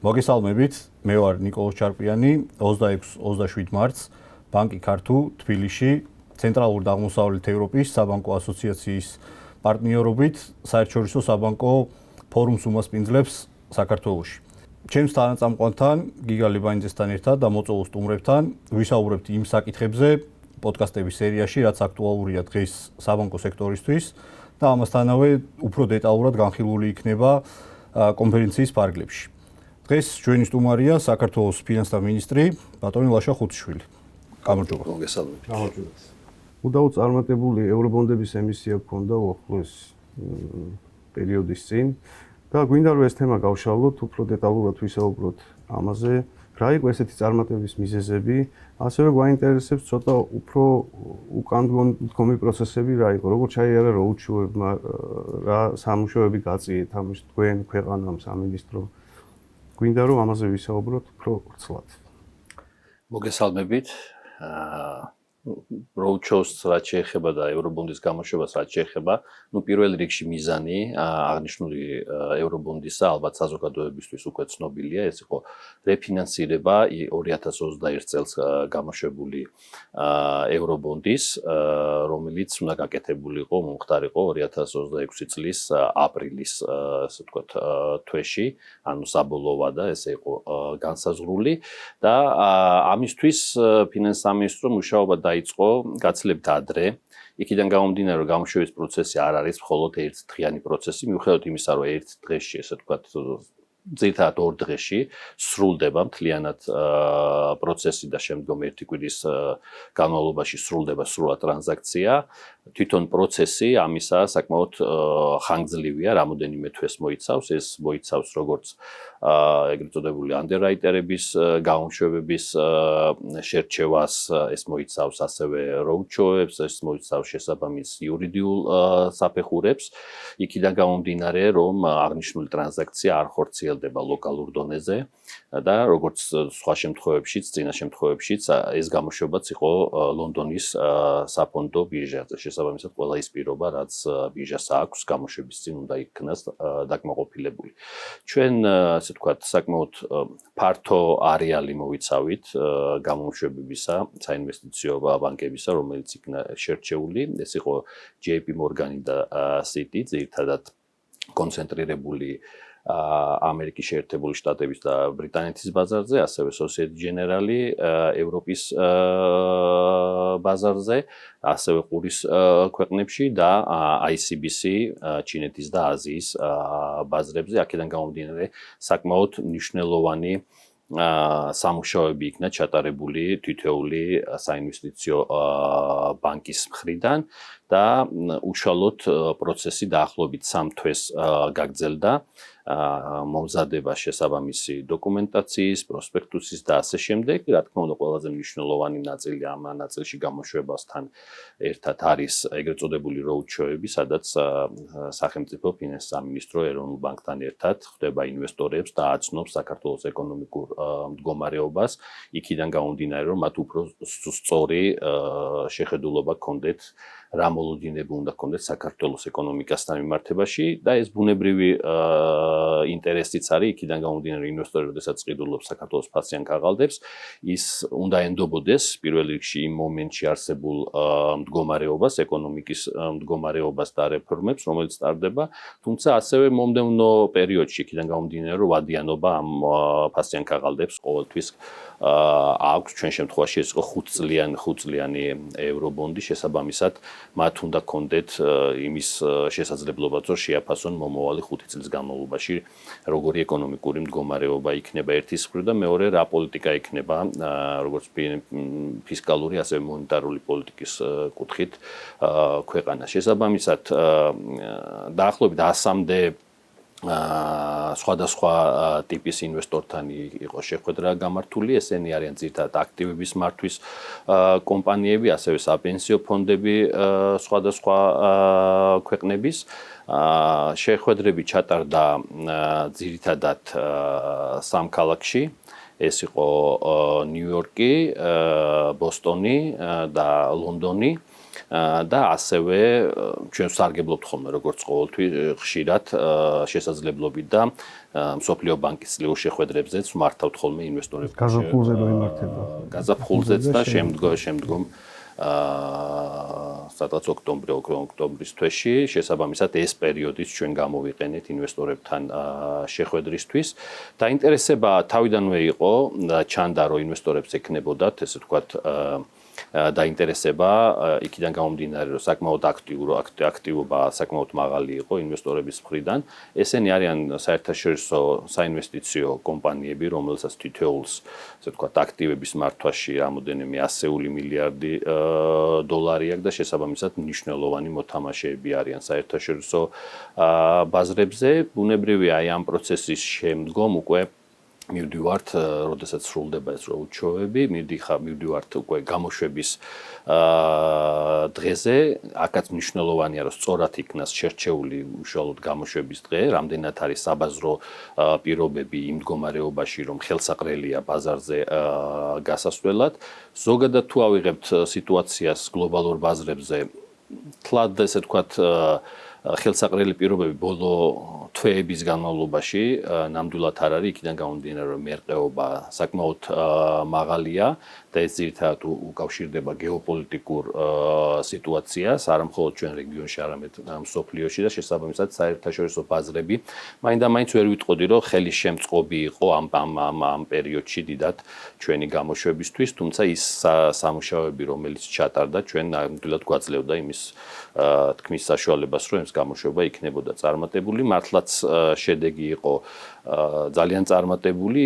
მოგესალმებით, მე ვარ ნიკოლოზ ჩარკვიანი, 26-27 მარტს ბანკი ქართუ თბილისში ცენტრალური და აღმოსავლეთ ევროპის საბანკო ასოციაციის პარტნიორობით საერთაშორისო საბანკო ფორუმს უმასპინძლებს საქართველოში. ჩემს თანაწამყვანთან გიგა ლებანიძესთან ერთად და მოწვეულ სტუმრებთან ვისაუბრებთ იმ საკითხებზე პოდკასტების სერიაში, რაც აქტუალურია დღეს საბანკო სექტორისთვის და ამასთანავე უფრო დეტალურად განხილული იქნება კონფერენციის ფარგლებში. დღეს ჩვენი სტუმარია საქართველოს ფინანსთა მინისტრი ბატონი ლაშა ხუთიშვილი. გამარჯობა. მოგესალმებით. გამარჯობა. უდაოდ წარმატებული ევრობონდების ემისია გქონდა უახლოეს პერიოდის წინ და გვინდა რომ ეს თემა გავშალოთ, უფრო დეტალურად ვისაუბროთ ამაზე. რა იყო ესეთი წარმატების მიზეზები? ასევე გვაინტერესებს ცოტა უფრო უკანდგომი პროცესები რა იყო, როგორ ჩაიარა როუდშოუებმა, რა სამუშაოები გაწიეთ ამის თქვენ ქვეყანამ სამინისტრო. გვინდა რომ ამაზე ვისაუბროთ უფრო ვრცლად. მოგესალმებით. როუდშოუს რაც შეეხება და ევრობონდის გამოშვებას რაც შეეხება, პირველ რიგში მიზანი აღნიშნული ევრობონდისა ალბათ საზოგადოებისთვის უკვე ცნობილია, ეს იყო რეფინანსირება 2021 წელს გამოშვებული ევრობონდის, რომელიც უნდა გაკეთებულიყო, მომხდარიყო 2026 წლის აპრილის, ასე ვთქვათ, თვეში, ანუ საბოლოო ვადა ესე იყო განსაზღვრული და ამისთვის ფინანსთა სამინისტრომ მუშაობა დაიწყო გაცილებით ადრე. იქიდან გამომდინარე, რომ გამოშვების პროცესი არ არის მხოლოდ ერთდღიანი პროცესი, მიუხედავად იმისა, რომ ერთ დღეში, ესე ვთქვათ, ძირითადად ორ დღეში სრულდება მთლიანად პროცესი და შემდგომ ერთი კვირის განმავლობაში სრულდება სრულად ტრანზაქცია. თვითონ პროცესი ამისა საკმაოდ ხანგრძლივია, რამოდენიმე თვეს მოიცავს. ეს მოიცავს როგორც ეგრეთ წოდებული ანდერრაიტერების გამოშვებების შერჩევას, ეს მოიცავს ასევე როუდშოუებს, ეს მოიცავს შესაბამის იურიდიულ საფეხურებს. იქიდან გამომდინარე, რომ აღნიშნული ტრანზაქცია არ ხორციელდება ლოკალურ დონეზე და როგორც სხვა შემთხვევებშიც, წინა შემთხვევებშიც ეს გამოშვებაც იყო ლონდონის საფონდო ბირჟაზე. შესაბამისად, ყველა ის პირობა, რაც ბირჟას აქვს, გამოშვების წინ უნდა იქნას დაკმაყოფილებული. ჩვენ, ასე ვთქვათ, საკმაოდ ფართო არეალი მოვიცავით გამოშვებებისა, საინვესტიციო ბანკებისა, რომელიც იქნა შერჩეული. ეს იყო JP Morgan და Citi, ძირითადად კონცენტრირებული ამერიკის შეერთებული შტატების და ბრიტანეთის ბაზარზე, ასევე Societe Generale ევროპის ბაზარზე, ასევე ყურის ქვეყნებში და ICBC ჩინეთის და აზიის ბაზრებზე. აქედან გამომდინარე, საკმაოდ მნიშვნელოვანი სამუშაოები იქნა ჩატარებული თითოეული საინვესტიციო ბანკის მხრიდან და უშუალოდ პროცესი დაახლოებით 3 თვეს გაგრძელდა. მომზადება შესაბამისი დოკუმენტაციის, პროსპექტუსის და ასე შემდეგ. რა თქმა უნდა, ყველაზე მნიშვნელოვანი ნაწილი ამ ნაწილში გამოშვებასთან ერთად არის ეგრეთ წოდებული როუდშოუები, სადაც სახელმწიფო ფინანსთა სამინისტრო ეროვნულ ბანკთან ერთად ხვდება ინვესტორებს და აცნობს საქართველოს ეკონომიკურ მდგომარეობას. იქიდან გამომდინარე, რომ მათ უფრო სწორი შეხედულობა ჰქონდეთ რა მოლოდინები უნდა ჰქონდეთ საქართველოს ეკონომიკასთან მიმართებაში და ეს ბუნებრივი ინტერესიც არის. იქიდან გამომდინარე, ინვესტორი, როდესაც ყიდულობს საქართველოს ფასიან ქაღალდებს, ის უნდა ენდობოდეს პირველ რიგში იმ მომენტში არსებულ მდგომარეობას, ეკონომიკის მდგომარეობას და რეფორმებს, რომელიც ტარდება, თუმცა ასევე მომდევნო პერიოდში, იქიდან გამომდინარე, რომ ვადიანობა ამ ფასიან ქაღალდებს ყოველთვის აქვს. ჩვენ შემთხვევაში ეს იყო 5 წლიანი ევრობონდი, შესაბამისად მათ უნდა ჰქონდეთ იმის შესაძლებლობაც, რომ შეაფასონ მომავალი 5 წლის განმავლობაში როგორი ეკონომიკური მდგომარეობა იქნება ერთის მხრივ და მეორე რა პოლიტიკა იქნება, როგორც ფისკალური, ასევე მონეტარული პოლიტიკის კუთხით ქვეყანა. შესაბამისად დაახლოებით 100-მდე სხვადასხვა ტიპის ინვესტორთან იყო შეხვედრა გამართული. ესენი არიან ძირითადად აქტივების მართვის კომპანიები, ასევე საპენსიო ფონდები სხვადასხვა ქვეყნების. შეხვედრები ჩატარდა ძირითადად 3 ქალაქში. ეს იყო ნიუ-იორკი, ბოსტონი და ლონდონი. და ასევე ჩვენ ვსარგებლობთ ხოლმე როგორც ყოველთვის ხშირად შესაძლებლობით და მსოფლიო ბანკის წლიურ შეხვედრებზეც მართავთ ხოლმე ინვესტორებს. გაზაფხულზე მოიმართება. გაზაფხულზეც და შემდგომ სადღაც ოქტომბრის თვეში შესაბამისად ეს პერიოდიც ჩვენ გამოვიყენეთ ინვესტორებთან შეხვედრისთვის. დაინტერესება თავიდანვე იყო და ჩანდა რომ ინვესტორებს ეკნებოდათ ესე ვთქვათ დაინტერესება იქიდან გამომდინარე რომ საკმაოდ აქტივობა საკმაოდ მაღალი იყო ინვესტორების მხრიდან. ესენი არიან საერთაშორისო საინვესტიციო კომპანიები, რომელსაც თითოეულს ასე ვთქვათ აქტივების მართვაში რამოდენიმე 100 მილიარდი დოლარი აქვს და შესაბამისად მნიშვნელოვანი მოთამაშეები არიან საერთაშორისო ბაზრებზე. ბუნებრივია აი ამ პროცესის შემდგომ უკვე მივდივართ, როდესაც სრულდება ეს როუდშოუები, მივდივართ უკვე გამოშვების დღეზე. აქაც მნიშვნელოვანია, რომ სწორად იქნას შერჩეული უშუალოდ გამოშვების დღე, რამდენად არის საბაზრო პირობები იმ მდგომარეობაში, რომ ხელსაყრელია ბაზარზე გასასვლელად. ზოგადად თუ ავიღებთ სიტუაციას გლობალურ ბაზრებზე, თლად ესე ვთქვათ ხელსაყრელი პირობები ბოლო თვეების განმავლობაში ნამდვილად არ არის, იქიდან გამომდინარე რომ მერყეობა საკმაოდ მაღალია და ეს ძირითადად უკავშირდება გეოპოლიტიკურ სიტუაციას, არა მხოლოდ ჩვენ რეგიონში, არამედ მსოფლიოში და შესაბამისად საერთაშორისო ბაზრები მაინდა-მაინც ვერ ვიტყოდი, რომ ხელი შემწყობი იყო ამ პერიოდში დიდად ჩვენი გამოშვებისთვის, თუმცა ის სამუშაოები, რომელიც ჩატარდა, ჩვენ ნამდვილად გვაძლევდა იმის თქმის საშუალებას, რომ ეს გამოშვება იქნებოდა წარმატებული. მართლაც შედეგი იყო ძალიან წარმატებული,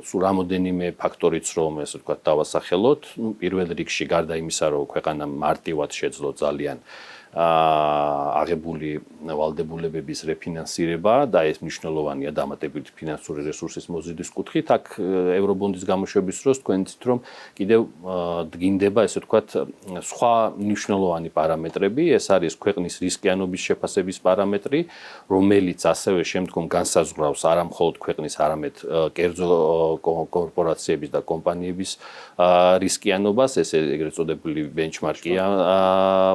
სულ რამოდენიმე ფაქტორიც რომ ესე ვთქვათ დავასახელოთ. პირველ რიგში გარდა იმისა, რომ ქვეყანა მარტივად შეძლო ძალიან აღებული ვალდებულებების რეფინანსირება და ეს მნიშვნელოვანია დამატებითი ფინანსური რესურსის მოზიდის კუთხით. აქ ევრობონდის გამოშვების დროს თქვენ იცით რომ კიდევ დგინდება ესე ვთქვათ სხვა მნიშვნელოვანი პარამეტრები, ეს არის ქვეყნის რისკიანობის შეფასების პარამეტრი, რომელიც ასევე შემდგომ განსაზღვრავს არა მხოლოდ ქვეყნის, არამედ კერძო კორპორაციების და კომპანიების რისკიანობას, ეს ეგრეთ წოდებული ბენჩმარკია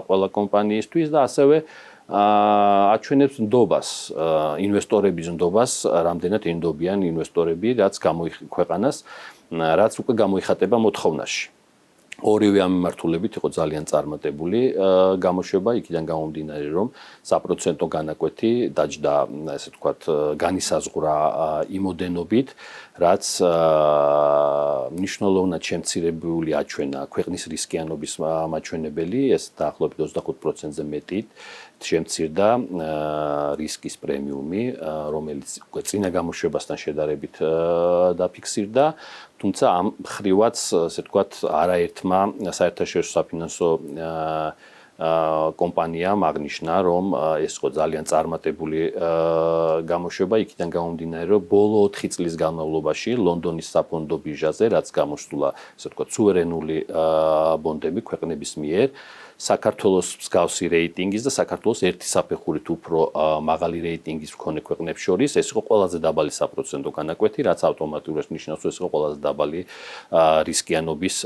ყველა კომპანიის და ასევე აჩვენებს ნდობას, ინვესტორების ნდობას, რამდენად ენდობიან ინვესტორები, რაც ქვეყანას, რაც უკვე გამოიხატება მოთხოვნაში. ორივე ამ მიმართულებით იყო ძალიან წარმატებული გამოშვება, იქიდან გამომდინარე, რომ საპროცენტო განაკვეთი დაჯდა, ესე ვთქვათ, განისაზღვრა იმოდენობით, რაც მნიშვნელოვნად შემცირებული აჩვენა ქვეყნის რისკიანობის მაჩვენებელი, ეს დაახლოებით 25%-ზე მეტი შემცირდა რისკის პრემიუმი, რომელიც უკვე წინა გამოშვებასთან შედარებით დაფიქსირდა, თუმცა ამ ხრივაც, ასე ვთქვათ, არაერთმა საერთაშორისო საფინანსო კომპანიამ აღნიშნა, რომ ეს იყო ძალიან წარმატებული გამოშვება, იქიდან გამომდინარე, რომ ბოლო 4 წლის განმავლობაში ლონდონის საფონდო ბირჟაზე, რაც გამოსულა, ასე ვთქვათ, სუვერენული ბონდები ქვეყნების მიერ, საქართველოს მსგავსი რეიტინგის და საქართველოს ერთი საფეხურით უფრო მაღალი რეიტინგის მქონე ქვეყნებს შორის ეს იყო ყველაზე დაბალი საპროცენტო განაკვეთი, რაც ავტომატურად ნიშნავს, რომ ეს იყო ყველაზე დაბალი რისკიანობის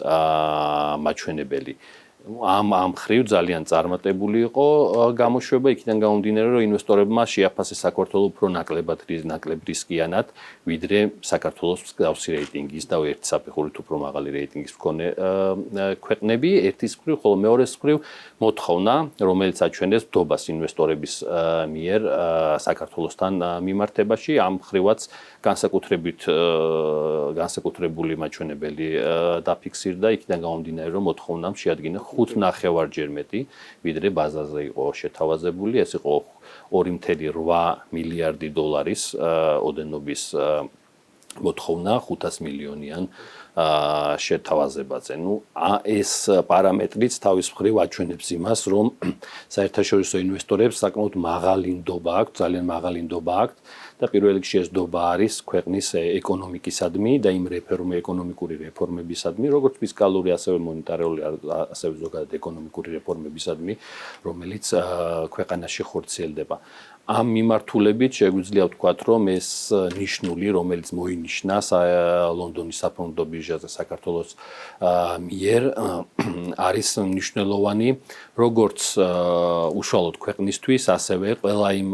მაჩვენებელი. ამ ხრივ ძალიან წარმატებული იყო გამოშვება, იქიდან გამომდინარე, რომ ინვესტორებმა შეაფასეს საქართველოს უფრო ნაკლებ რისკიანად, ვიდრე საქართველოს მსგავსი რეიტინგის და ერთი საფეხურით უფრო მაღალი რეიტინგის მქონე ქვეყნები, ერთის მხრივ, ხოლო მეორეს მხრივ მოთხოვნა, რომელიც აჩვენებს ნდობას ინვესტორების მიერ საქართველოსთან მიმართებაში, ამ ხრივაც განსაკუთრებული მაჩვენებელი დაფიქსირდა, იქიდან გამომდინარე, რომ მოთხოვნამ შეადგინა 5.5-ჯერ მეტი, ვიდრე ბაზარზე იყო შეთავაზებული, ეს იყო 2.8 მილიარდი დოლარის ოდენობის მოთხოვნა 500 მილიონიან შეთავაზებაზე. ეს პარამეტრიც თავის მხრივ აჩვენებს იმას, რომ საერთაშორისო ინვესტორებს საკმაოდ მაღალი ნდობა აქვთ, ძალიან მაღალი ნდობა აქვთ და პირველ რიგში ეს ნდობა არის ქვეყნის ეკონომიკისადმი და იმ ეკონომიკური რეფორმებისადმი, როგორც ფისკალური, ასევე მონეტარული, ასევე ზოგადად ეკონომიკური რეფორმებისადმი, რომელიც ქვეყანაში ხორციელდება. ამ მიმართულებით შეგვიძლია ვთქვათ, რომ ეს ნიშნული, რომელიც მოინიშნა ლონდონის საფონდო ბირჟაზე საქართველოს მიერ არის მნიშვნელოვანი როგორც უშუალოდ ქვეყნისთვის, ასევე ყველა იმ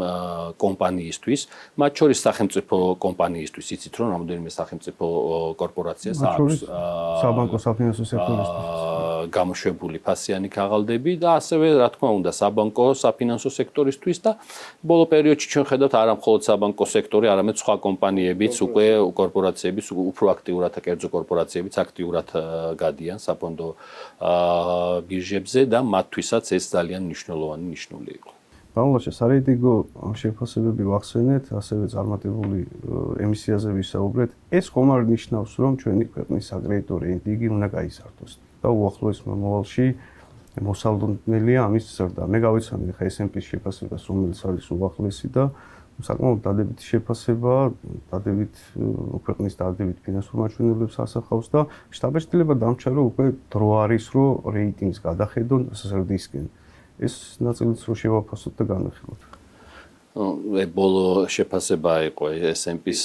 კომპანიისთვის, მათ შორის სახელმწიფო კომპანიისთვის, იცით რომ რამდენიმე სახელმწიფო კორპორაციას აქვს საბანკო საფინანსო სექტორისთვის გამოშვებული ფასიანი ქაღალდები და ასევე რა თქმა უნდა საბანკო საფინანსო სექტორისთვის და ბოლო პერიოდში ჩვენ ხედავთ არა მხოლოდ საბანკო სექტორი, არამედ სხვა კომპანიებიც უკვე კორპორაციებიც უფრო აქტიურად და კერძო კორპორაციებიც აქტიურად გადიან საფონდო ბირჟებზე და მათთვისაც ეს ძალიან მნიშვნელოვანი ნიშნული იყო. ბანკში სარეიტინგო შეფასებები ვახსენეთ, ასევე წარმატებული ემისიაზე ვისაუბრეთ. ეს ხომ არ ნიშნავს, რომ ჩვენი ქვეყნის საკრედიტო რეიტინგი უნდა გაიზარდოს და უახლოეს მომავალში მოსალოდნელია ამის ზრდა. მე გავიცანე ხა S&P-ის შეფასებას, რომელიც არის უახლესი და საკმაოდ დადებითი შეფასება, ქვეყნის დადებითი ფინანსურ მაჩვენებლებს ასახავს და შტაბ-ეშტილება დამჩა, რომ უკვე დრო არის, რომ რეიტინგს გადახედონ ზრდისკენ. ეს ნაწილიც რო შევაფასოთ და განვიხილოთ. ბოლო შეფასება იყო S&P-ის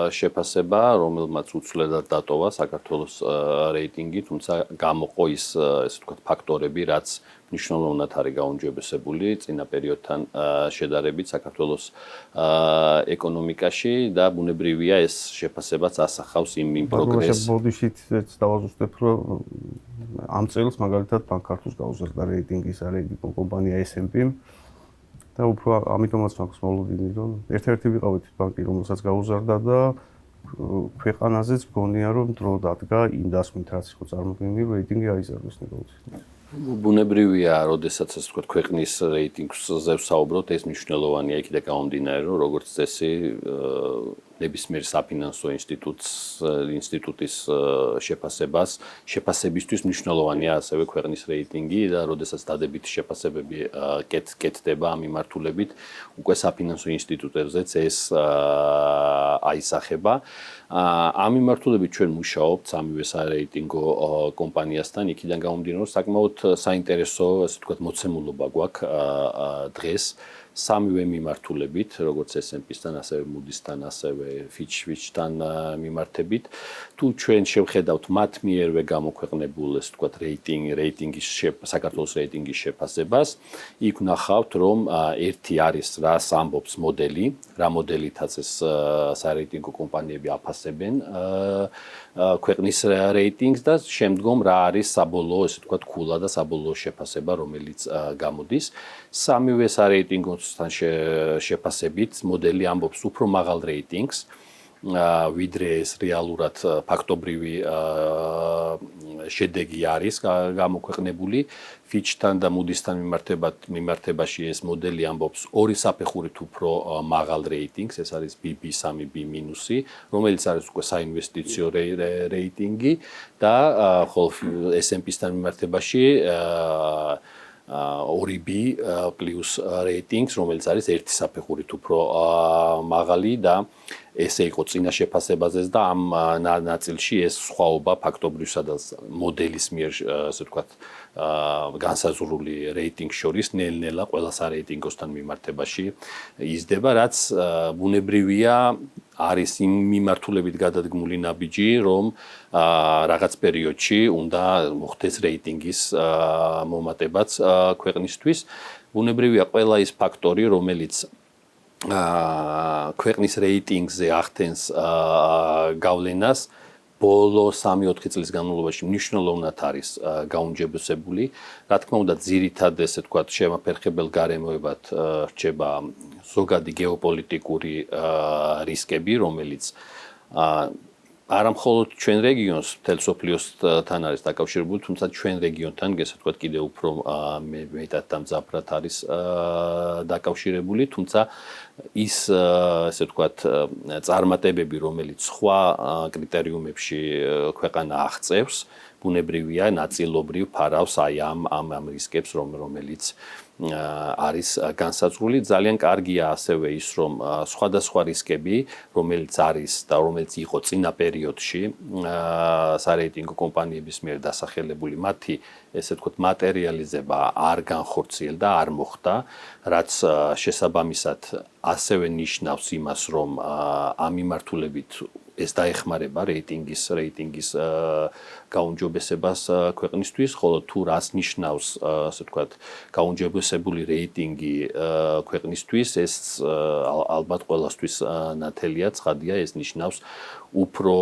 შეფასება, რომელმაც უცვლელად დატოვა საქართველოს რეიტინგი, თუმცა გამოყო ის ესე ვთქვათ ფაქტორები, რაც მნიშვნელოვნად არის გაუმჯობესებული წინა პერიოდთან შედარებით საქართველოს ეკონომიკაში და ბუნებრივია ეს შეფასებაც ასახავს იმ პროგრესს. ბოდიშით დავაზუსტებ, რომ ამ წელს მაგალითად ბანკ ქართულს გაუზარდა რეიტინგის რეიტინგ კომპანია S&P და უფრო ამიტომაც მაქვს მოლოდინი, რომ ერთ-ერთი ვიყავით ბანკი, რომელსაც გაუზარდა და ქვეყანაზეც მგონია, რომ დრო დადგა იმ დასმით, რაც იყო წარმოქმნილი, რეიტინგი აიზარდოს ნებართვით. ბუნებრივია, როდესაც ასე ვთქვათ, ქვეყნის რეიტინგზე ვსაუბრობთ, ეს მნიშვნელოვანია იქიდან გამომდინარე, რომ როგორც წესი, ნებისმიერ საფინანსო ინსტიტუტის შეფასებისთვის მნიშვნელოვანია ასევე ქვეყნის რეიტინგი და როდესაც დადებითი შეფასებები კეთდება ამ მიმართულებით, უკვე საფინანსო ინსტიტუტებზეც ეს აისახება. ამ მიმართულებით ჩვენ მუშაობთ სამივე სარეიტინგო კომპანიასთან, იქიდან გამომდინარე, რომ საკმაოდ საინტერესო, ასე ვთქვათ, მოცემულობა გვაქვს დღეს სამივე მიმართულებით, როგორც S&P-სთან, ასევე Moody's-თან, ასევე Fitch-თან მიმართებით. თუ ჩვენ შევხედავთ მათ მიერვე გამოქვეყნებულ, ასე ვთქვათ, რეიტინგის საქართველოს რეიტინგის შეფასებას, იქ ვნახავთ, რომ ერთი არის რას ამბობს მოდელი, რა მოდელითაც ეს სარეიტინგო კომპანიები აფასებენ ქვეყნის რეიტინგს და შემდგომ რა არის საბოლოო, ესე ვთქვათ, ქულა და საბოლოო შეფასება, რომელიც გამოდის. სამივე სარეიტინგოსთან შეფასებით მოდელი ამბობს უფრო მაღალ რეიტინგს, ვიდრე ეს რეალურად ფაქტობრივი შედეგი არის გამოქვეყნებული. Fitch-თან და Moody's-თან მიმართებაში ეს მოდელი ამბობს ორი საფეხურით უფრო მაღალ რეიტინგს, ეს არის BB3, B-, რომელიც არის უკვე საინვესტიციო რეიტინგი და ხოლო S&P-სთან მიმართებაში 2B+ რეიტინგს, რომელიც არის ერთი საფეხურით უფრო მაღალი და ესე იყო წინა შეფასებაზეც და ამ ნაწილში ეს სხვაობა ფაქტობრივსა და მოდელის მიერ, ასე ვთქვათ, განსაზღვრული რეიტინგ შორის ნელ-ნელა ყველა სარეიტინგოსთან მიმართებაში იზრდება, რაც ბუნებრივია არის იმ მიმართულებით გადადგმული ნაბიჯი, რომ რაღაც პერიოდში უნდა მოხდეს რეიტინგის მომატებაც ქვეყნისთვის. ბუნებრივია ყველა ის ფაქტორი, რომელიც ქვეყნის რეიტინგზე ახდენს გავლენას, ბოლო 3-4 წლის განმავლობაში მნიშვნელოვნად არის გაუმჯობესებული. რა თქმა უნდა, ძირითადად ესე ვთქვათ, შემაფერხებელ გარემოებად რჩება ზოგადი გეოპოლიტიკური რისკები, რომელიც არა მხოლოდ ჩვენ რეგიონს, მთელ სოფლიოსთან არის დაკავშირებული, თუმცა ჩვენ რეგიონთან, ესე ვთქვათ, კიდევ უფრო მეტად და მძაფრად არის დაკავშირებული, თუმცა ის, ესე ვთქვათ, წარმატებები, რომელიც სხვა კრიტერიუმებში ქვეყანა აღწევს, ბუნებრივია, ნაწილობრივ ფარავს აი ამ რისკებს, რომელიც არის განსაზღვრული. ძალიან კარგია ასევე ის, რომ სხვადასხვა რისკები, რომელიც არის და რომელიც იყო წინა პერიოდში სარეიტინგო კომპანიების მიერ დასახელებული, მათი ესე ვთქვათ მატერიალიზება არ განხორციელდა, არ მოხდა, რაც შესაბამისად ასევე ნიშნავს იმას, რომ ამ მიმართულებით ეს დაეხმარება რეიტინგის გაუმჯობესებას ქვეყნისთვის, ხოლო თუ რას ნიშნავს, ასე ვთქვათ, გაუმჯობესებული რეიტინგი ქვეყნისთვის, ეს ალბათ ყველასთვის ნათელია, ცხადია, ეს ნიშნავს უფრო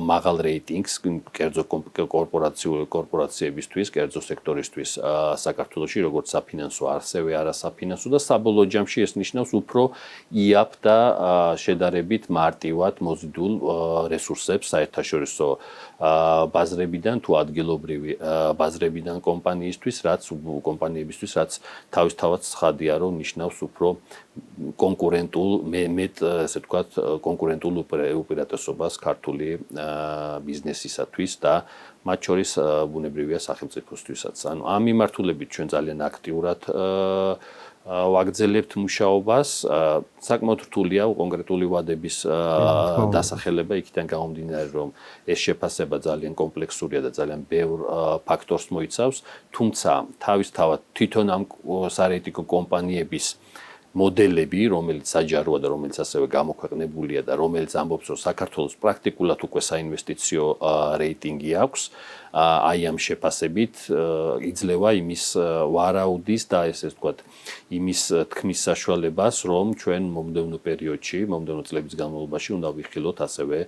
მაღალ რეიტინგს კერძო კორპორაციებისთვის, კერძო სექტორისთვის საქართველოში, როგორც საფინანსო, ასევე არასაფინანსო და საბოლოო ჯამში ეს ნიშნავს უფრო იაფ და შედარებით მარტივად მოზიდულ რესურსებს საერთაშორისო ბაზრებიდან თუ ადგილობრივი ბაზრებიდან კომპანიებისთვის, რაც თავისთავად ცხადია, რომ ნიშნავს უფრო კონკურენტულ მეტ ესე ვთქვათ კონკურენტულ უპირატესობას ქართული ბიზნესისათვის და მათ შორის ბუნებრივია სახელმწიფოსთვისაც. ანუ ამ მიმართულებით ჩვენ ძალიან აქტიურად ვაგრძელებთ მუშაობას. საკმაოდ რთულია კონკრეტული ვადების დასახელება, იქიდან გამომდინარე, რომ ეს შეფასება ძალიან კომპლექსურია და ძალიან ბევრ ფაქტორს მოიცავს, თუმცა თავისთავად თვითონ ამ სარეიტინგო კომპანიების მოდელები, რომელიც საჯაროა და რომელიც ასევე გამოქვეყნებულია და რომელიც ამბობს, რომ საქართველოს პრაქტიკულად უკვე საინვესტიციო რეიტინგი აქვს, აი ამ შეფასებით იძლევა იმის ვარაუდის და ესე ვთქვათ, იმის თქმის საშუალებას, რომ ჩვენ მომდევნო პერიოდში, მომდევნო წლების განმავლობაში უნდა ვიხილოთ ასევე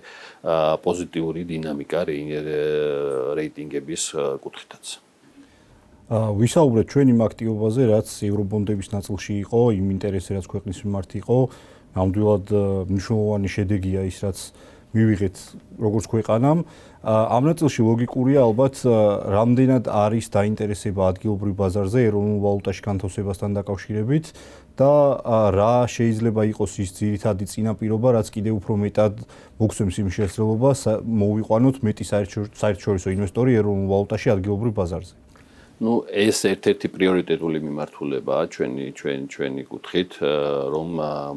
პოზიტიური დინამიკა რეიტინგების კუთხითაც. ვისაუბრეთ ჩვენ იმ აქტივობაზე, რაც ევრობონდების ნაწილში იყო, იმ ინტერესზე, რაც ქვეყნის მიმართ იყო, ნამდვილად მნიშვნელოვანი შედეგია ის, რაც მივიღეთ როგორც ქვეყანამ. ამ ნაწილში ლოგიკურია ალბათ, რამდენად არის დაინტერესება ადგილობრივ ბაზარზე ეროვნულ ვალუტაში განთავსებასთან დაკავშირებით და რა შეიძლება იყოს ის ძირითადი წინაპირობა, რაც კიდევ უფრო მეტად მოგცემს იმ შესაძლებლობას მოვიყვანოთ მეტი საერთაშორისო ინვესტორი ეროვნულ ვალუტაში ადგილობრივ ბაზარზე. Ну, ეს ერთ-ერთი პრიორიტეტული მიმართულებაა ჩვენი კუთხით, რომ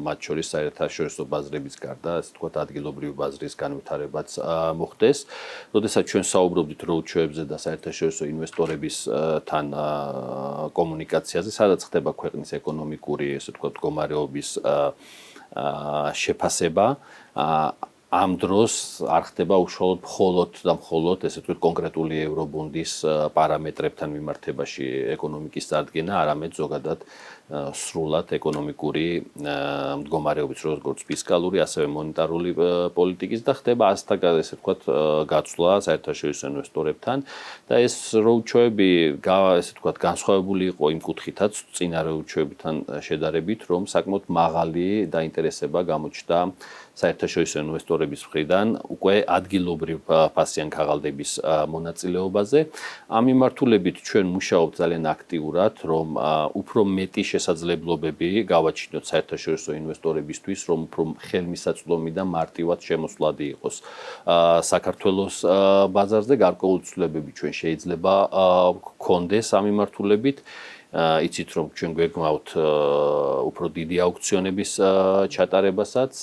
მათ შორის საერთაშორისო ბაზრების გარდა, ასე ვთქვათ, ადგილობრივი ბაზრის განვითარებაც მოხდეს. როდესაც ჩვენ საუბრობდით როუდშოებზე და საერთაშორისო ინვესტორებისთან კომუნიკაციაზე, სადაც ხდება ქვეყნის ეკონომიკური, ასე ვთქვათ, მდგომარეობის შეფასება, ამ დროს არ ხდება უშუალოდ მხოლოდ ესე ვთქვათ კონკრეტული ევრობონდის პარამეტრებთან მიმართებაში ეკონომიკის წარდგენა, არამედ ზოგადად სრულად ეკონომიკური მდგომარეობის როგორც ფისკალური, ასევე მონეტარული პოლიტიკის და ხდება ასეთაგ ესე ვთქვათ გაცვლა საერთაშორისო ინვესტორებთან და ეს როუდშოები ესე ვთქვათ განსხვავებული იყო იმ კუთხითაც წინა როუდშოებთან შედარებით, რომ საკმაოდ მაღალი დაინტერესება გამოჩნდა საერთაშორისო ინვესტორების მხრიდან უკვე ადგილობრივ ფასიან ქაღალდების მონაწილეობაზე. ამ მიმართულებით ჩვენ მუშაობთ ძალიან აქტიურად, რომ უფრო მეტი შესაძლებლობები გავაჩინოთ საერთაშორისო ინვესტორებისთვის, რომ უფრო ხელმისაწვდომი და მარტივად შემოსვლადი იყოს საქართველოს ბაზარზე. გარკვეული ცვლილებები ჩვენ შეიძლება გქონდეს ამ მიმართულებით. იცით რომ ჩვენ გვეგმავთ უფრო დიდი აუქციონების ჩატარებასაც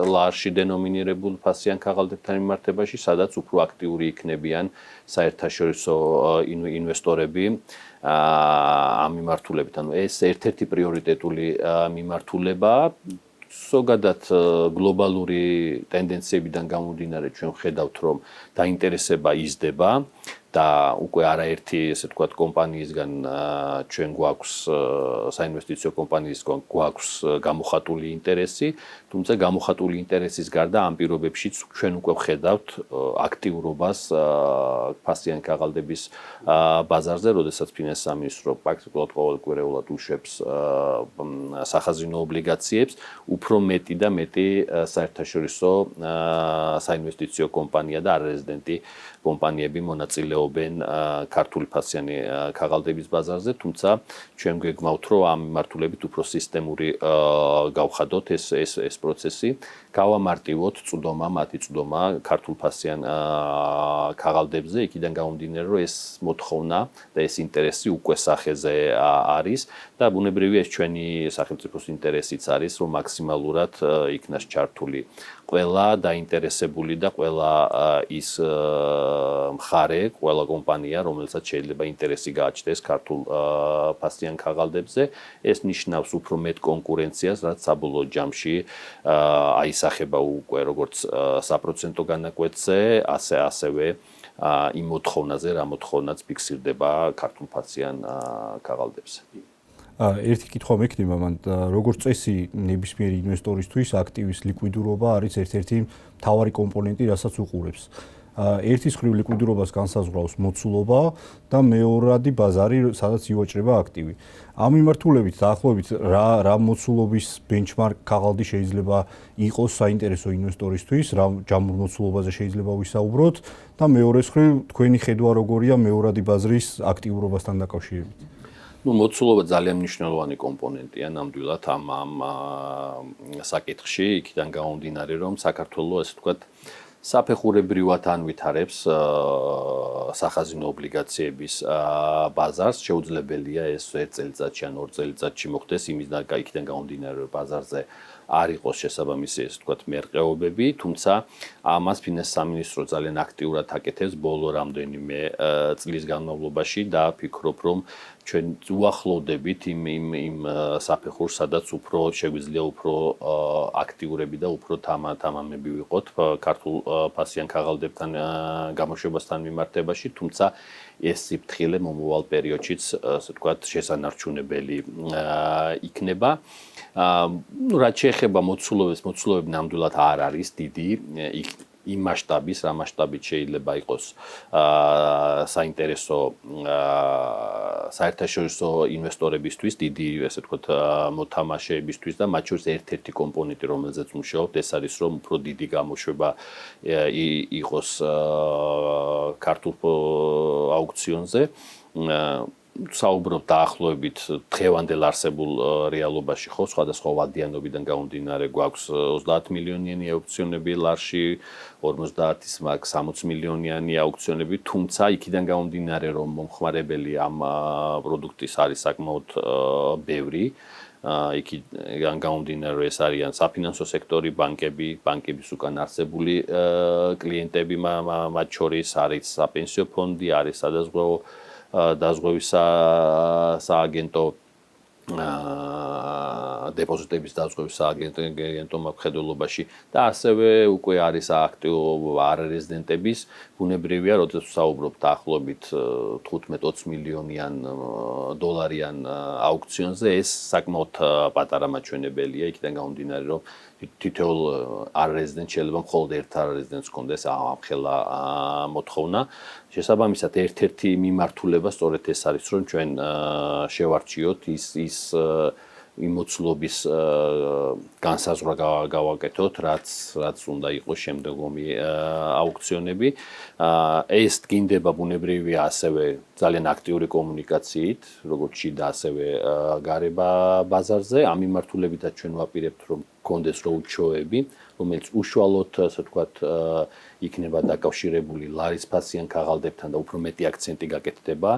ლარში დენომინირებულ ფასიან ქაღალდებთან მიმართებაში, სადაც უფრო აქტიური იქნებიან საერთაშორისო ინვესტორები ამ მიმართულებით. ანუ ეს ერთ-ერთი პრიორიტეტული მიმართულებაა. ზოგადად გლობალური ტენდენციებიდან გამომდინარე ჩვენ ვხედავთ, რომ დაინტერესება იზრდება და უკვე არაერთი ესე ვთქვათ კომპანიისგან ჩვენ გვაქვს საინვესტიციო კომპანიისგან გვაქვს გამოხატული ინტერესი, თუმცა გამოხატული ინტერესის გარდა ამ პირობებშიც ჩვენ უკვე ვხედავთ აქტიურობას ფასიან ქაღალდების ბაზარზე, როდესაც ფინანსის სამინისტრო პრაქტიკულად ყოველკვირეულად უშვებს სახაზინო ობლიგაციებს, უფრო მეტი და მეტი საერთაშორისო საინვესტიციო კომპანია და არარეზიდენტი კომპანიები მონაწილეობენ მერყეობენ ქართული ფასიანი ქაღალდების ბაზარზე, თუმცა ჩვენ გვეგმავთ, რომ ამ მიმართულებით უფრო სისტემური გავხადოთ ეს პროცესი, გავამარტივოთ მათი წვდომა ქართულ ფასიან ქაღალდებზე, იქიდან გამომდინარე, რომ ეს მოთხოვნა და ეს ინტერესი უკვე სახეზე არის და ბუნებრივია ეს ჩვენი სახელმწიფოს ინტერესიც არის, რომ მაქსიმალურად იქნას ჩართული ყველა დაინტერესებული და ყველა ის მხარე, ყველა კომპანია, რომელსაც შეიძლება ინტერესი გააჩნდეს ქართულ ფასიან ქაღალდებზე, ეს ნიშნავს უფრო მეტ კონკურენციას, რაც საბოლოო ჯამში აისახება უკვე როგორც საპროცენტო განაკვეთზე, ასევე იმ მოთხოვნაზე, რა მოთხოვნაც ფიქსირდება ქართულ ფასიან ქაღალდებზე. ერთი კითხვა მექნება მან, როგორც წესი ნებისმიერი ინვესტორისთვის აქტივის ლიკვიდურობა არის ერთ-ერთი მთავარი კომპონენტი, რასაც უყურებს. ერთის მხრივ ლიკვიდურობას განსაზღვრავს მოცულობა და მეორადი ბაზარი, სადაც ივაჭრება აქტივი. ამ მიმართულებით დაახლოებით რა მოცულობის benchmark ქაღალდი შეიძლება იყოს საინტერესო ინვესტორისთვის, რა ჯამურ მოცულობაზე შეიძლება ვისაუბროთ და მეორეს მხრივ თქვენი ხედვა როგორია მეორადი ბაზრის აქტიურობასთან დაკავშირებით. მოცულობა ძალიან მნიშვნელოვანი კომპონენტია ნამდვილად ამ საკითხში, იქიდან გამომდინარე, რომ საქართველოს ასე ვთქვათ საფეხურებრივად ანვითარებს სახაზინო ობლიგაციების ბაზარს, შეუძლებელია ეს 1 წელიწადში ან 2 წელიწადში მოხდეს, იქიდან გამომდინარე, რომ ბაზარზე არ იყოს შესაბამისი ეს ვთქვათ მერყეობები, თუმცა ამას ფინანსის სამინისტრო ძალიან აქტიურად აკეთებს ბოლო რამდენიმე წლის განმავლობაში და ვფიქრობ, რომ ჩვენ უახლოვდებით იმ საფეხურს, სადაც უფრო შეგვიძლია უფრო აქტიურები და უფრო თამამები ვიყოთ ქართულ ფასიან ქაღალდებთან გამოშვებასთან მიმართებაში, თუმცა ეს სიფრთხილე მომავალ პერიოდშიც, ასე ვთქვათ, შესანარჩუნებელი იქნება. რაც შეეხება მოცულობები ნამდვილად არ არის დიდი იმ მასშტაბის, რა მასშტაბით შეიძლება იყოს საინტერესო საერთაშორისო ინვესტორებისთვის, დიდი, ასე ვთქვათ, მოთამაშეებისთვის და მათ შორის ერთ-ერთი კომპონენტი, რომელზეც მუშაობთ, ეს არის, რომ უფრო დიდი გამოშვება იყოს ქართულ აუქციონზე. საუბრობ დაახლოებით დღევანდელ არსებულ რეალობაში, ხო, სხვადასხვა ვადიანობიდან გამომდინარე, გვაქვს 30 მილიონიანი აუქციონები ლარში, 50-ის მაგ 60 მილიონიანი აუქციონები, თუმცა იქიდან გამომდინარე, რომ მომხმარებელი ამ პროდუქტის არის საკმაოდ ბევრი, იქიდან გამომდინარე, რომ ეს არიან საფინანსო სექტორი, ბანკების უკან არსებული კლიენტები, მათ შორის არის საპენსიო ფონდი, არის სადაზღვევო დაზღვევის სააგენტო დეპოზიტების დაზღვევის სააგენტო მხედველობაში და ასევე უკვე არის აქტიო არერეზიდენტების ბუნებრივია, როდესაც ვსაუბრობ დაახლოებით 15-20 მილიონიან დოლარიან აუქციონზე, ეს საკმაოდ პატარა მაჩვენებელია, იქიდან გამომდინარე, რომ თითოეულ არერეზიდენტს შეიძლება მხოლოდ ერთ არერეზიდენტს ჰქონდეს ამხელა მოთხოვნა. შესაბამისად, ერთ-ერთი მიმართულება სწორედ ეს არის, რომ ჩვენ შევარჩიოთ ის იმოცულობის განსაზღვრა გავაკეთოთ, რაც უნდა იყოს შემდგომი აუქციონები. ეს დგინდება ბუნებრივია ასევე ძალიან აქტიური კომუნიკაციით, როგორც შიდა, ასევე გარე ბაზარზე. ამ მიმართულებითაც ჩვენ ვაპირებთ, რომ გქონდეს როუდშოუები, რომელიც უშუალოდ, ასე ვთქვათ, იქნება დაკავშირებული ლარის ფასიან ქაღალდებთან და უფრო მეტი აქცენტი გაკეთდება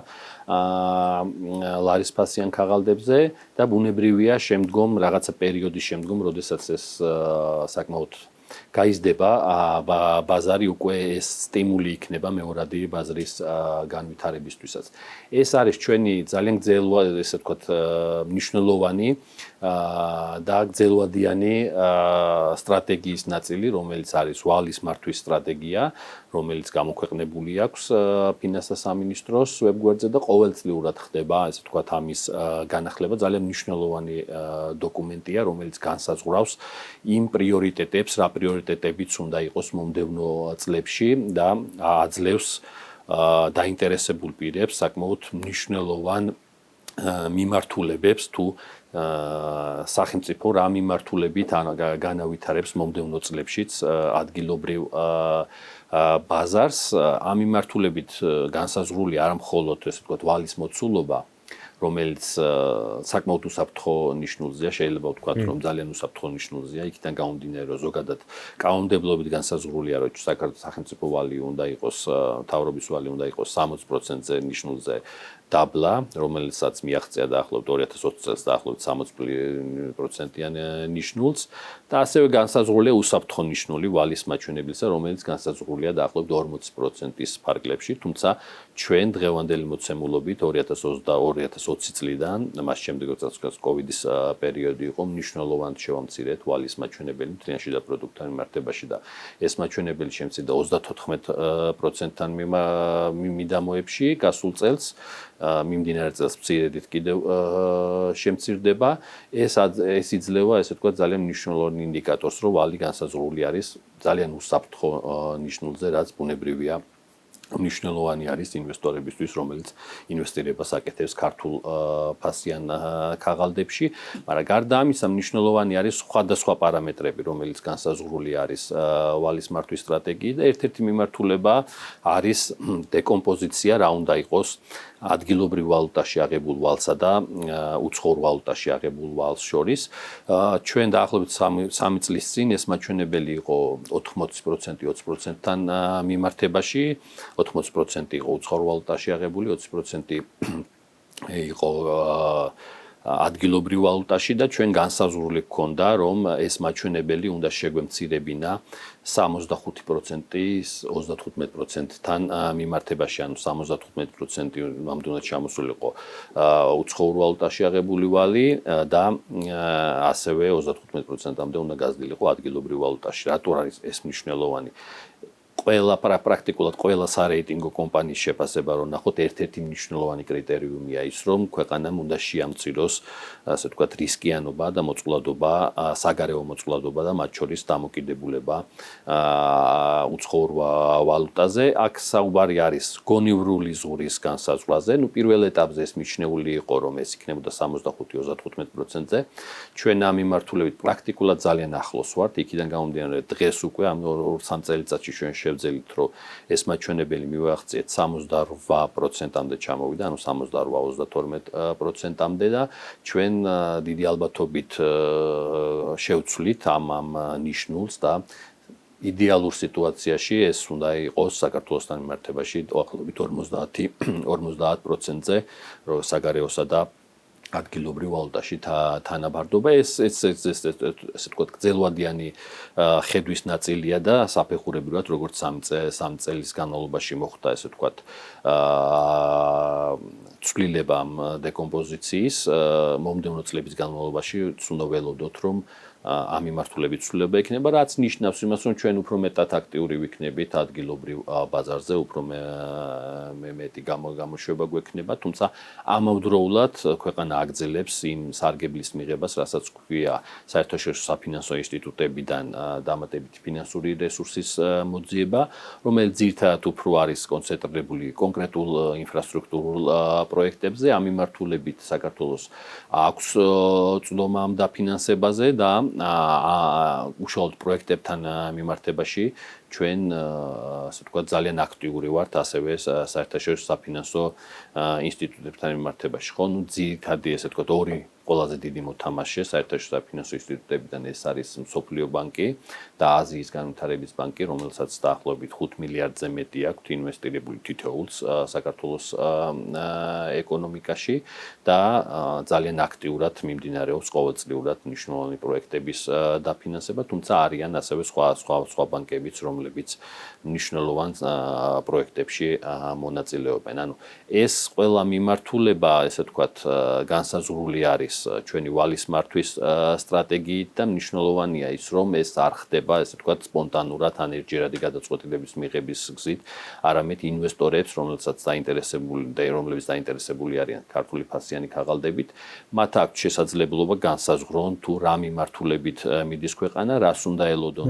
ლარის ფასიან ქაღალდებზე და ბუნებრივია შემდგომ რაღაცა პერიოდის შემდგომ, როდესაც ეს საკმაოდ გაიზრდება ბაზარი, უკვე ეს სტიმული იქნება მეორადი ბაზრის განვითარებისთვისაც. ეს არის ჩვენი ძალიან გრძელვადიანი, ესე ვთქვათ, მნიშვნელოვანი და გრძელვადიანი სტრატეგიის ნაწილი, რომელიც არის ვალის მართვის სტრატეგია, რომელიც გამოქვეყნებული აქვს ფინანსთა სამინისტროს ვებგვერდზე და ყოველწლიურად ხდება, ესე ვთქვათ, ამის განახლება. ძალიან მნიშვნელოვანი დოკუმენტია, რომელიც განსაზღვრავს იმ პრიორიტეტებს, რა პრიორიტეტებიც უნდა იყოს მომდევნო წლებში და აძლევს დაინტერესებულ პირებს საკმაოდ მნიშვნელოვან მიმართულებებს თუ სახელმწიფო რა მიმართულებით განავითარებს მომდევნო წლებშიც ადგილობრივ ბაზარს ამ მიმართულებით განსაზღვრული არ მხოლოდ ესე ვთქვათ ვალის მოცულობა რომელიც საკმაოდ უსაფრთხო ნიშნულზეა, შეიძლება ვთქვათ, რომ ძალიან უსაფრთხო ნიშნულზეა, იქიდან გამომდინარე, რომ ზოგადად კანონმდებლობით განსაზღვრულია, რომ საქართველოს სახელმწიფო ვალი უნდა იყოს, მთავრობის ვალი უნდა იყოს 60%-ზე ნიშნულზე დაბლა, რომელსაც მიაღწია დაახლოებით 2020 წელს დაახლოებით 60%-იან ნიშნულს და ასევე განსაზღვრულია უსაფრთხო ნიშნული ვალის მაჩვენებლისა, რომელიც განსაზღვრულია დაახლოებით 40%-ის ფარგლებში, თუმცა ჩვენ დღევანდელი მოცემულობით 2020 წლიდან, მას შემდეგ როცა კოვიდის პერიოდი იყო, მნიშვნელოვნად შევამცირეთ ვალის მაჩვენებელი მთლიანში და პროდუქტთან მიმართებაში და ეს მაჩვენებელი შემცირდა 34%-თან მიდამოებში გასულ წელს მიმდინარე წელს მცირედით კიდევ შემცირდება ეს იძლევა ესე ვთქვათ ძალიან მნიშვნელოვან ინდიკატორს რომ ვალი განსაზღვრული არის ძალიან უსაფრთხო ნიშნულზე რაც ბუნებრივია მნიშვნელოვანი არის ინვესტორებისთვის რომელიც ინვესტირებას აკეთებს ქართულ ფასიან ქაღალდებში მაგრამ გარდა ამისა მნიშვნელოვანი არის სხვადასხვა პარამეტრები რომელიც განსაზღვრული არის ვალის მართვის სტრატეგიით და ერთ-ერთი მიმართულება არის დეკომპოზიცია რა უნდა იყოს ადგილობრივ ვალუტაში აღებულ ვალსა და უცხოურ ვალუტაში აღებულ ვალს შორის ჩვენ დაახლოებით 3 წლის წინ ეს მაჩვენებელი იყო 80% 20%-თან მიმართებაში 80% იყო უცხოურ ვალუტაში აღებული 20% იყო ადგილობრივ ვალუტაში და ჩვენ განსაზღვრული გქონდა რომ ეს მაჩვენებელი უნდა შეგვემცირებინა 65%-ის 35%-თან მიმართებაში, ანუ 75% ნამდვილად ჩამოსულიყო უცხოურ ვალუტაში აღებული ვალი და ასევე 35%-მდე უნდა გაზრდილიყო ადგილობრივ ვალუტაში. რატო არის ეს მნიშვნელოვანი? ყველა პრაქტიკულად ყველა სარეიტინგო კომპანიის შეფასება რომ ნახოთ ერთ-ერთი მნიშვნელოვანი კრიტერიუმია ის რომ ქვეყანამ უნდა შეამციროს ასე ვთქვათ რისკიანობა და მოწყვლადობა საგარეო მოწყვლადობა და მათ შორის დამოკიდებულება უცხოურ ვალუტაზე აქ საუბარი არის გონივრული ზღურის განსაზღვრაზე ნუ პირველ ეტაპზე ეს მიჩნეული იყო რომ ეს იქნებოდა 65-35%-ზე ჩვენ ამ მიმართულებით პრაქტიკულად ძალიან ახლოს ვართ იქიდან გამომდინარე დღეს უკვე ამ 2-3 წელიწადში ჩვენ შევძელით რომ ეს მაჩვენებელი მივაღწიეთ 68%-მდე ჩამოვიდა, ანუ 68-32%-მდე და ჩვენ დიდი ალბათობით შევცვლით ამ ნიშნულს და იდეალურ სიტუაციაში ეს უნდა იყოს საქართველოსთან მიმართებაში დაახლოებით 50%-ზე, რომ საგარეოსა და ადგილობრივ ვალუტაში თანაბარდობა ეს ესე ვთქვათ გრძელვადიანი ხედვის ნაწილია და საფეხურებრივად როგორც 3 წელის განმავლობაში მოხდა ესე ვთქვათ ცვლილება ამ დეკომპოზიციის მომდევნო წლების განმავლობაში უნდა ველოდოთ რომ ამ მიმართულებით ცვლილება იქნება რაც ნიშნავს იმას რომ ჩვენ უფრო მეტად აქტიური ვიქნებით ადგილობრივ ბაზარზე უფრო მეტი გამოშვება გვექნება თუმცა ამავდროულად ქვეყანა აგრძელებს იმ სარგებლის მიღებას რასაც ქვია საერთაშორისო საფინანსო ინსტიტუტებიდან დამატებითი ფინანსური რესურსის მოძიება რომელიც ძირითადად უფრო არის კონცენტრირებული კონკრეტულ ინფრასტრუქტურულ პროექტებზე ამ მიმართულებით საქართველოს აქვს წვდომა ამ დაფინანსებაზე და უშუალოდ პროექტებთან მიმართებაში ჩვენ ასე ვთქვათ ძალიან აქტიური ვართ ასევე საერთაშორისო საფინანსო ინსტიტუტებთან მიმართებაში ხო ნუ ძირითადი ესე ვთქვათ ორი ყველაზე დიდი მოთამაშე საერთაშორისო საფინანსო ინსტიტუტებიდან ეს არის მსოფლიო ბანკი და აზიის განვითარების ბანკი რომელსაც დაახლოებით 5 მილიარდზე მეტი აქვს ინვესტირებული თითოეულს საქართველოს ეკონომიკაში და ძალიან აქტიურად მიმდინარეობს ყოველწლიურად მნიშვნელოვანი პროექტების დაფინანსება თუმცა არიან ასევე სხვა ბანკებიც რომლებიც მნიშვნელოვან პროექტებში მონაწილეობენ ანუ ეს ყველა მიმართულება ესე ვთქვათ განსაზღვრული არის ჩვენი ვალის მართვის სტრატეგიით და მნიშვნელოვანია ის რომ ეს არ ხდება ესე ვთქვათ სპონტანურად ან ერთჯერადი გადაწყვეტილების მიღების გზით არამედ ინვესტორებს რომლებსაც დაინტერესებული არიან ქართული ფასიანი ქაღალდებით მათ აქვს შესაძლებლობა განსაზღვრონ თუ რა მიმართულებით მიდის ქვეყანა რას უნდა ელოდონ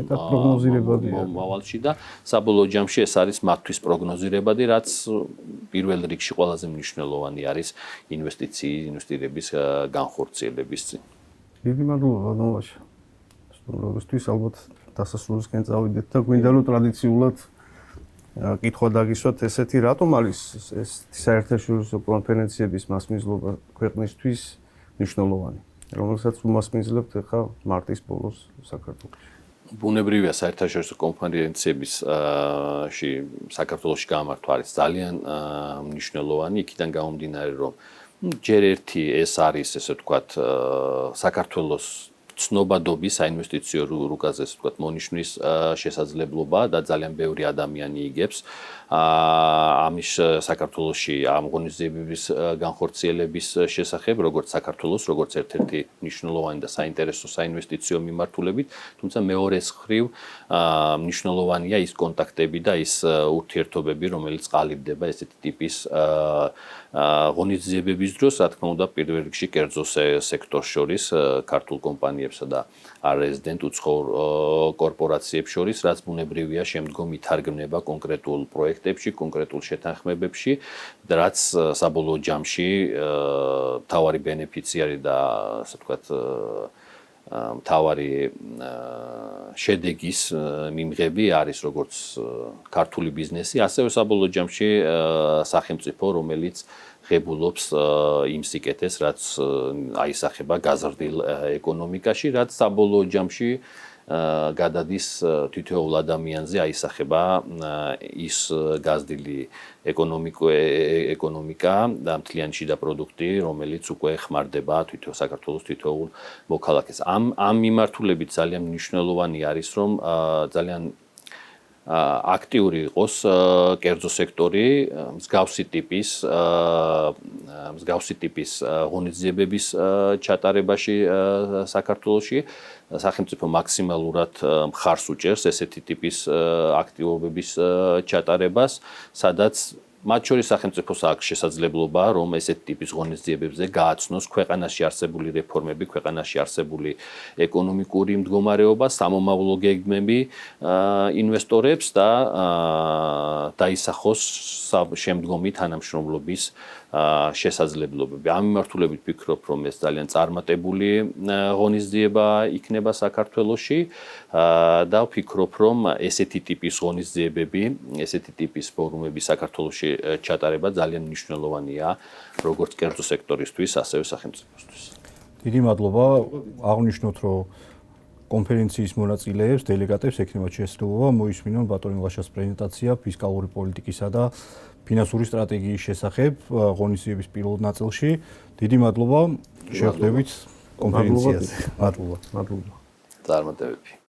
ფინალში და საბოლოო ჯამში ეს არის მათთვის პროგნოზირებადი, რაც პირველ რიგში ყველაზე მნიშვნელოვანი არის ინვესტირების განხორციელების წინ. დიდი მადლობა ბატონო. სტუმრობისთვის ალბათ დასასრულისკენ წავიდეთ და გვინდა რომ ტრადიციულად კითხვა დაგისვათ ესეთი რატომ არის ეს საერთაშორისო კონფერენციების მასმიზლობა ქვეყნისთვის მნიშვნელოვანი, რომელსაც უმასპინძლებთ ახლა მარტის ბოლოს საქართველოში. ბუნებრივია საერთაშორისო კონფერენციების საქართველოში გამართვა არის ძალიან მნიშვნელოვანი, იქიდან გამომდინარე რომ ჯერ ერთი ეს არის ესე ვთქვათ საქართველოს ცნობადობის საინვესტიციო რუკაზე ესე ვთქვათ მონიშნვის შესაძლებლობა და ძალიან ბევრი ადამიანი იგებს ამის საქართველოში ამ ღონისძიებების განხორციელების შესახებ, როგორც საქართველოს, როგორც ერთ-ერთი მნიშვნელოვანი და საინტერესო საინვესტიციო მიმართულებით, თუმცა მეორეს მხრივ მნიშვნელოვანია ის კონტაქტები და ის ურთიერთობები, რომელიც ყალიბდება ესეთი ტიპის ღონისძიებების დროს, რა თქმა უნდა, პირველ რიგში კერძო სექტორს შორის, ქართულ კომპანიებსა და არეზიდენტ უცხოურ კორპორაციებს შორის, რაც ბუნებრივია შემდგომ ითარგმნება კონკრეტულ პროექტებში, კონკრეტულ შეთანხმებებში, რაც საბოლოო ჯამში მთავარი ბენეფიციარი და ასე ვთქვათ მთავარი შედეგის მიმღები არის როგორც ქართული ბიზნესი, ასევე საბოლოო ჯამში სახელმწიფო, რომელიც ღებულობს იმ სიკეთეს, რაც აისახება გაზრდილ ეკონომიკაში, რაც საბოლოო ჯამში გადადის თითოეულ ადამიანზე აისახება ის გაზრდილი ეკონომიკა და მთლიანი შიდა პროდუქტი, რომელიც უკვე ხმარდება საქართველოს თითოეულ მოქალაქეს. ამ მიმართულებით ძალიან მნიშვნელოვანი არის, რომ ძალიან აქტიური იყოს კერძო სექტორი მსგავსი ტიპის ღონისძიებების ჩატარებაში საქართველოში. სახელმწიფო მაქსიმალურად მხარს უჭერს ესეთი ტიპის აქტივობების ჩატარებას, სადაც მათ შორის სახელმწიფოს აქვს შესაძლებლობა, რომ ესეთი ტიპის ღონისძიებებზე გააცნოს ქვეყანაში არსებული რეფორმები, ქვეყანაში არსებული ეკონომიკური მდგომარეობა, სამომავლო გეგმები ინვესტორებს და დაისახოს შემდგომი თანამშრომლობის შესაძლებლობები. ამ მიმართულებით ვფიქრობ, რომ ეს ძალიან წარმატებული ღონისძიება იქნება საქართველოში და ვფიქრობ, რომ ესეთი ტიპის ღონისძიებები, ესეთი ტიპის ფორუმები საქართველოში ჩატარება ძალიან მნიშვნელოვანია როგორც კერძო სექტორისთვის, ასევე სახელმწიფოსთვის. დიდი მადლობა. აღნიშნოთ, რომ კონფერენციის მონაწილეებს, დელეგატებს ექნებათ შესაძლებლობა მოისმინონ ბატონ ლაშას პრეზენტაცია ფისკალური პოლიტიკისა და ფინანსური სტრატეგიის შესახებ ღონისძიების პირველ ნაწილში. დიდი მადლობა. შევხვდებით კონფერენციაზე. მადლობა. წარმატებები.